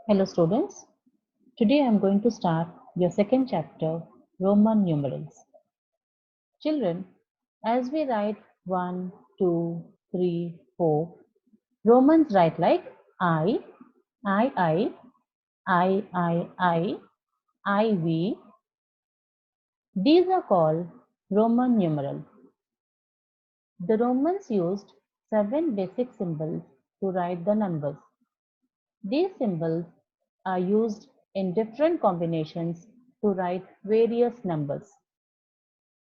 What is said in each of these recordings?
Hello students, today I am going to start your second chapter, Roman numerals. Children, as we write 1, 2, 3, 4, Romans write like I, I, IV. These are called Roman numerals. The Romans used 7 basic symbols to write the numbers. These symbols are used in different combinations to write various numbers.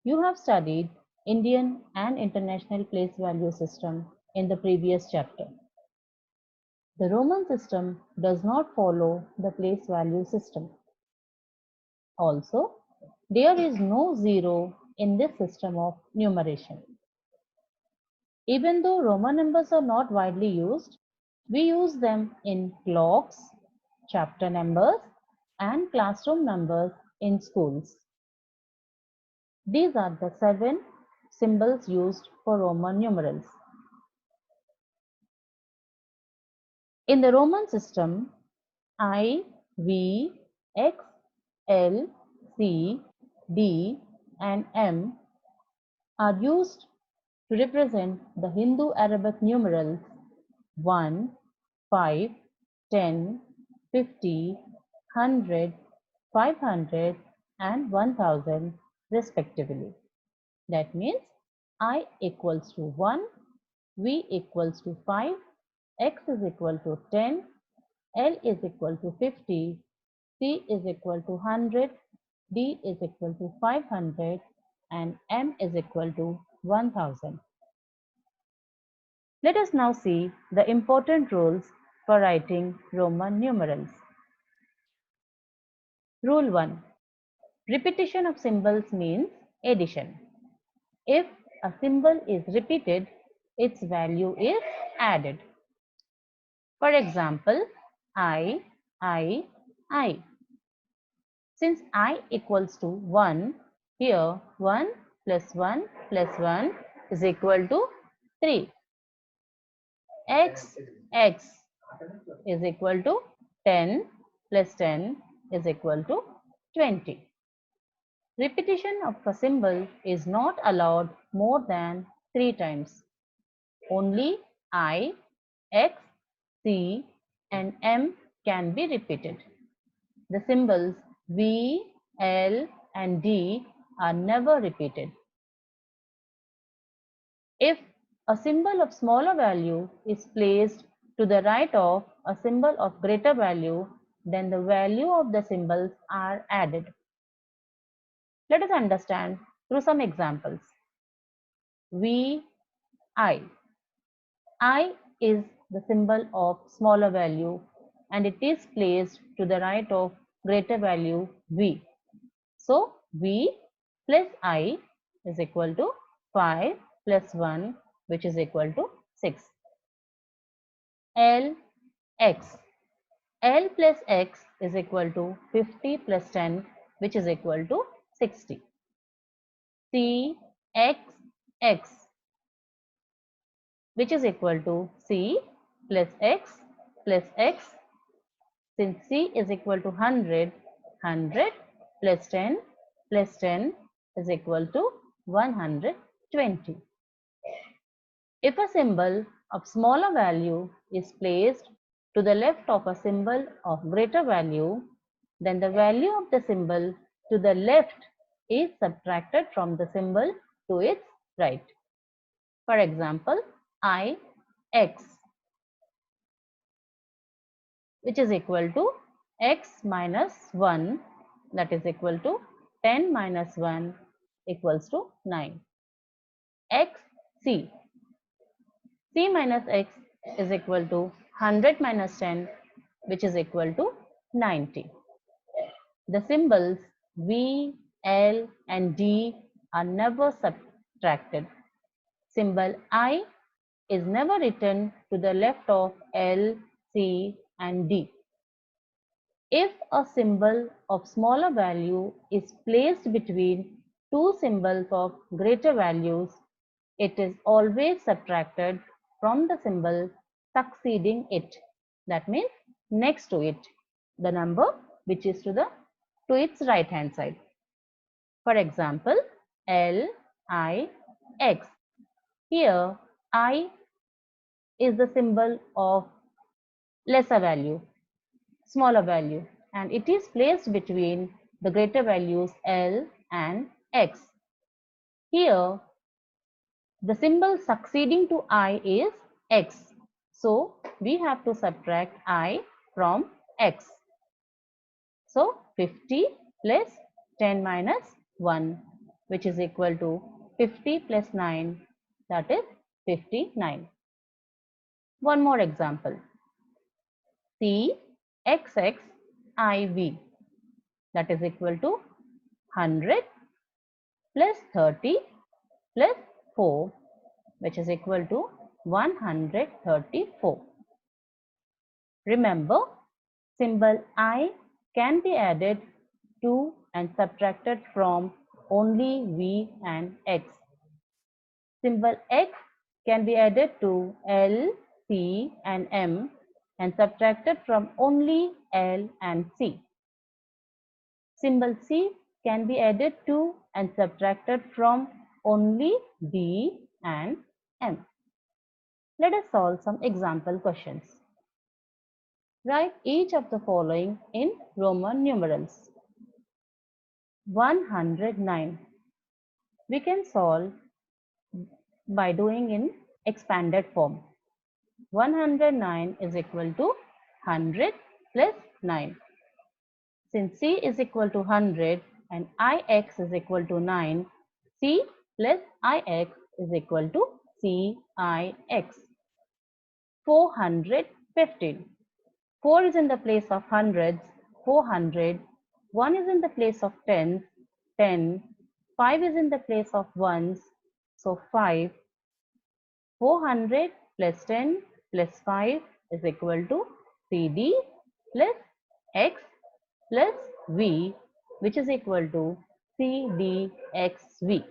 You have studied Indian and international place value system in the previous chapter. The Roman system does not follow the place value system. Also, there is no zero in this system of numeration. Even though Roman numbers are not widely used, we use them in clocks, chapter numbers, and classroom numbers in schools. These are the 7 symbols used for Roman numerals. In the Roman system, I, V, X, L, C, D, and M are used to represent the Hindu Arabic numerals 1, 5, 10, 50, 100, 500, and 1000 respectively. That means I equals to 1, V equals to 5, X is equal to 10, L is equal to 50, C is equal to 100, D is equal to 500, and M is equal to 1000. Let us now see the important rules for writing Roman numerals. Rule 1. Repetition of symbols means addition. If a symbol is repeated, its value is added. For example, I. Since I equals to 1, here 1 plus 1 plus 1 is equal to 3. X is equal to 10 plus 10 is equal to 20. Repetition of a symbol is not allowed more than 3 times. Only I, X, C, and M can be repeated. The symbols V, L, and D are never repeated. If a symbol of smaller value is placed to the right of a symbol of greater value, then the value of the symbols are added. Let us understand through some examples. V, I. I is the symbol of smaller value and it is placed to the right of greater value V. So V plus I is equal to 5 plus 1 which is equal to 6. L, X. L plus X is equal to 50 plus 10 which is equal to 60. C, X which is equal to C plus X plus X. Since C is equal to 100, 100 plus 10 is equal to 120. If a symbol of smaller value is placed to the left of a symbol of greater value, then the value of the symbol to the left is subtracted from the symbol to its right. For example, I, X, which is equal to X minus 1, that is equal to 10 minus 1 equals to 9. X, C. C minus X is equal to 100 minus 10 which is equal to 90. The symbols V, L and D are never subtracted. Symbol I is never written to the left of L, C and D. If a symbol of smaller value is placed between two symbols of greater values, it is always subtracted from the symbol succeeding it. That means next to it. the number which is to its right hand side. For example, L, I, X. Here, I is the symbol of lesser value, smaller value, and it is placed between the greater values L and X. Here, the symbol succeeding to I is X. So, we have to subtract I from X. So, 50 plus 10 minus 1, which is equal to 50 plus 9, that is 59. One more example. C XX IV, that is equal to 100 plus 30 plus 4, which is equal to 134. Remember, symbol I can be added to and subtracted from only V and X. Symbol X can be added to L, C and M and subtracted from only L and C. Symbol C can be added to and subtracted from only D and M. Let us solve some example questions. Write each of the following in Roman numerals. 109. We can solve by doing in expanded form. 109 is equal to 100 plus 9. Since C is equal to 100 and Ix is equal to 9, C plus Ix is equal to Cix. 415. 4 is in the place of hundreds, 400. 1 is in the place of tens, 10. 5 is in the place of ones, so 5. 400 plus 10 plus 5 is equal to CD plus X plus V, which is equal to CDXV.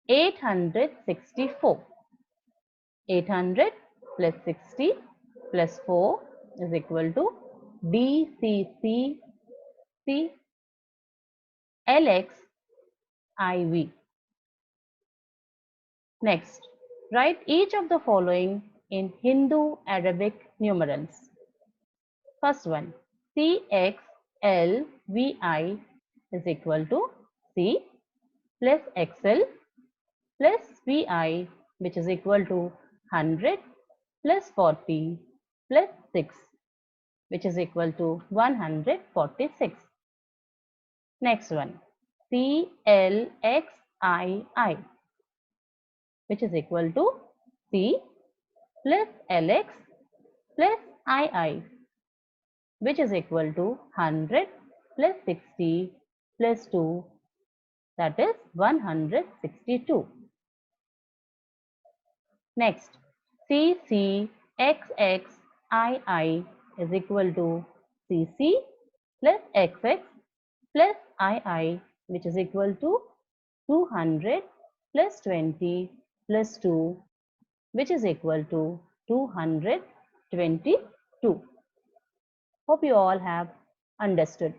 864. 800 plus 60 plus 4 is equal to DCCC LXIV. Next, write each of the following in Hindu Arabic numerals. First one, CXLVI is equal to C plus XL plus VI, which is equal to 100 plus 40 plus 6, which is equal to 146. Next one, CLXII, which is equal to C plus LX plus II, which is equal to 100 plus 60 plus 2, that is 162. Next, CCXXII is equal to CC plus XX plus II, which is equal to 200 plus 20 plus 2, which is equal to 222. Hope you all have understood.